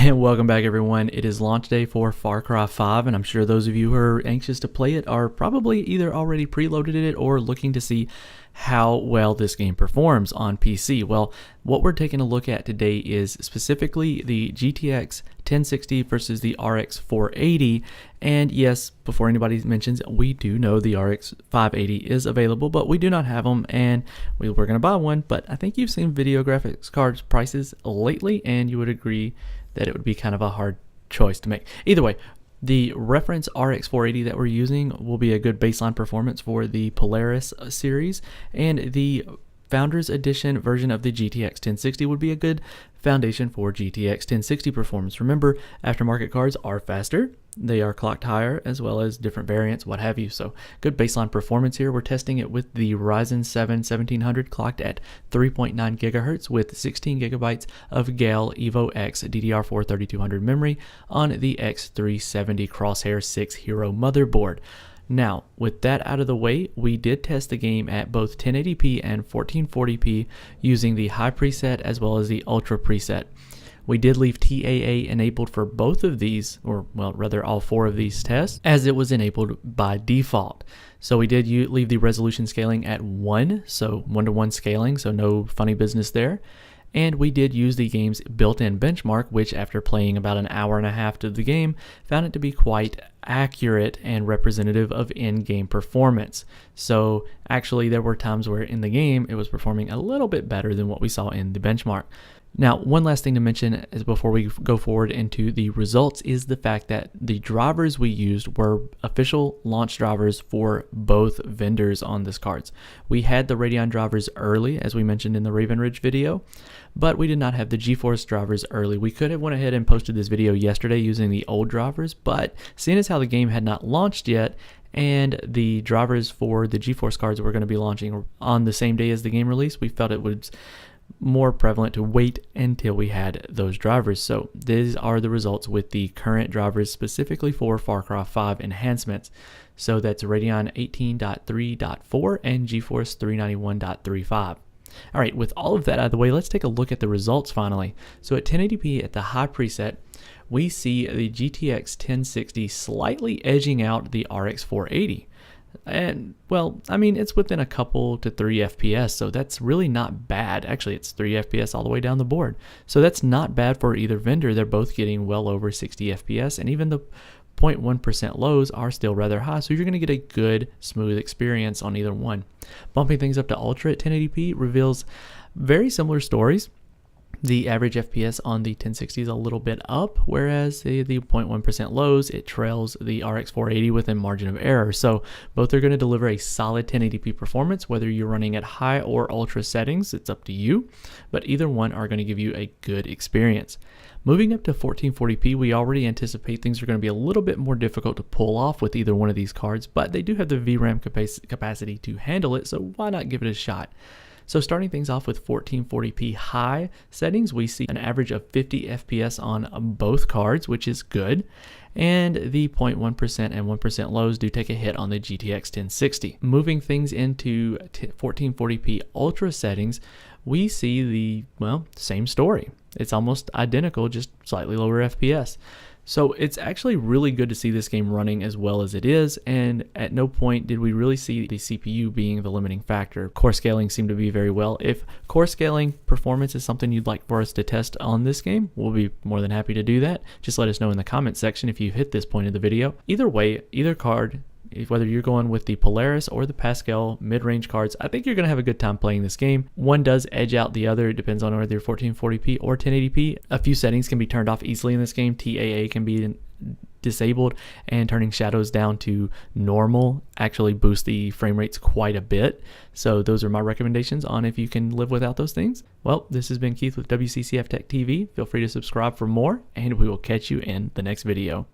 And welcome back, everyone. It is launch day for Far Cry 5, and I'm sure those of you who are anxious to play it are probably either already preloaded it or looking to see how well this game performs on PC. Well, what we're taking a look at today is specifically the GTX 1060 versus the RX 480. And yes, before anybody mentions, we do know the RX 580 is available, but we do not have them, and we were going to buy one. But I think you've seen video graphics cards prices lately, and you would agree that it would be kind of a hard choice to make. Either way, the reference RX 480 that we're using will be a good baseline performance for the Polaris series, and the Founders Edition version of the GTX 1060 would be a good foundation for GTX 1060 performance. Remember, aftermarket cards are faster, they are clocked higher, as well as different variants, what have you. So good baseline performance here. We're testing it with the Ryzen 7 1700 clocked at 3.9 gigahertz with 16 gigabytes of Gale Evo X DDR4 3200 memory on the X370 Crosshair 6 Hero motherboard. Now, with that out of the way, we did test the game at both 1080p and 1440p using the high preset as well as the ultra preset. We did leave TAA enabled for both of these, or well, rather all four of these tests, as it was enabled by default. So we did leave the resolution scaling at 1, so 1-to-1 scaling, so no funny business there. And we did use the game's built-in benchmark, which after playing about an hour and a half to the game, found it to be quite accurate and representative of in-game performance. So actually there were times where in the game it was performing a little bit better than what we saw in the benchmark. Now, one last thing to mention is before we go forward into the results is the fact that the drivers we used were official launch drivers for both vendors on this cards. We had the Radeon drivers early, as we mentioned in the Raven Ridge video, but we did not have the GeForce drivers early. We could have went ahead and posted this video yesterday using the old drivers, but seeing as how the game had not launched yet, and the drivers for the GeForce cards were going to be launching on the same day as the game release, we felt it was more prevalent to wait until we had those drivers. So these are the results with the current drivers specifically for Far Cry 5 enhancements. So that's Radeon 18.3.4 and GeForce 391.35. All right, with all of that out of the way, let's take a look at the results finally. So at 1080p at the high preset, we see the GTX 1060 slightly edging out the RX 480. And well, I mean, it's within a couple to 3 FPS, so that's really not bad. Actually, it's 3 FPS all the way down the board. So that's not bad for either vendor. They're both getting well over 60 FPS, and even the 0.1% lows are still rather high, so you're going to get a good, smooth experience on either one. Bumping things up to Ultra at 1080p reveals very similar stories. The average FPS on the 1060 is a little bit up, whereas the 0.1% lows, it trails the RX 480 within margin of error. So both are going to deliver a solid 1080p performance, whether you're running at high or ultra settings, it's up to you, but either one are going to give you a good experience. Moving up to 1440p, we already anticipate things are going to be a little bit more difficult to pull off with either one of these cards, but they do have the VRAM capacity to handle it, so why not give it a shot? So starting things off with 1440p high settings, we see an average of 50 FPS on both cards, which is good. And the 0.1% and 1% lows do take a hit on the GTX 1060. Moving things into 1440p ultra settings, we see the, well, same story. It's almost identical, just slightly lower FPS. So it's actually really good to see this game running as well as it is, and at no point did we really see the CPU being the limiting factor. Core scaling seemed to be very well. If core scaling performance is something you'd like for us to test on this game, we'll be more than happy to do that. Just let us know in the comment section if you hit this point of the video. Either way, either card, whether you're going with the Polaris or the Pascal mid-range cards, I think you're going to have a good time playing this game. One does edge out the other. It depends on whether you're 1440p or 1080p. A few settings can be turned off easily in this game. TAA can be disabled, and turning shadows down to normal actually boosts the frame rates quite a bit. So those are my recommendations on if you can live without those things. Well, this has been Keith with WCCF Tech TV. Feel free to subscribe for more, and we will catch you in the next video.